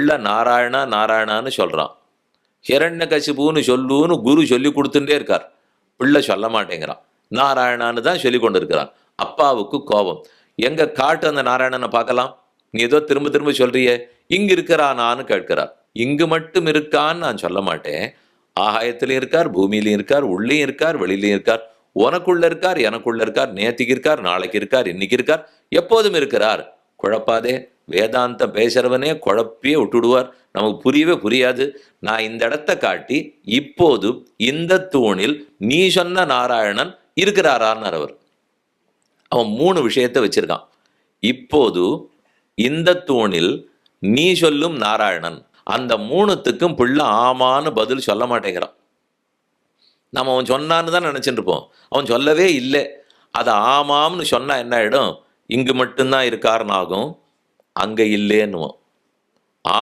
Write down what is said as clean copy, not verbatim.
பிள்ளை நாராயணா நாராயணான்னு சொல்கிறான். ஹிரண்யகசிபுன்னு சொல்லுன்னு குரு சொல்லி கொடுத்துட்டே இருக்கார். பிள்ளை சொல்ல மாட்டேங்கிறான். நாராயணான்னு தான் சொல்லி கொண்டு இருக்கிறான். அப்பாவுக்கு கோபம். எங்க காட்டு அந்த நாராயணனை பார்க்கலாம். நீ ஏதோ திரும்ப திரும்ப சொல்றியே, இங்கு இருக்கிறானான்னு கேட்கிறார். இங்கு மட்டும் இருக்கான்னு நான் சொல்ல மாட்டேன். ஆகாயத்திலையும் இருக்கார், பூமியிலையும் இருக்கார், உள்ளேயும் இருக்கார், வெளியிலையும் இருக்கார். உனக்குள்ள இருக்கார், எனக்குள்ள இருக்கார், நேத்திக்கு இருக்கார், நாளைக்கு இருக்கார், இன்னைக்கு இருக்கார், எப்போதும் இருக்கிறார். குழப்பாதே. வேதாந்தம் பேசுறவனே குழப்பியே விட்டுடுவார். நமக்கு புரியவே புரியாது. நான் இந்த இடத்த காட்டி இப்போது இந்த தூணில் நீ சொன்ன நாராயணன் இருக்கிறாரான்னு அவர். அவன் 3 விஷயத்தை வச்சிருக்கான். இப்போது இந்த தூணில் நீ சொல்லும் நாராயணன். அந்த 3த்துக்கும் பிள்ளை ஆமான்னு பதில் சொல்ல மாட்டேங்கிறான். நம்ம அவன் சொன்னான்னு தான் நினைச்சிட்டு இருப்போம். அவன் சொல்லவே இல்லை. அதை ஆமாம்னு சொன்னா என்ன ஆயிடும்? இங்கு மட்டும்தான் இருக்காருன்னு ஆகும், அங்க இல்லேன்னுவோம்.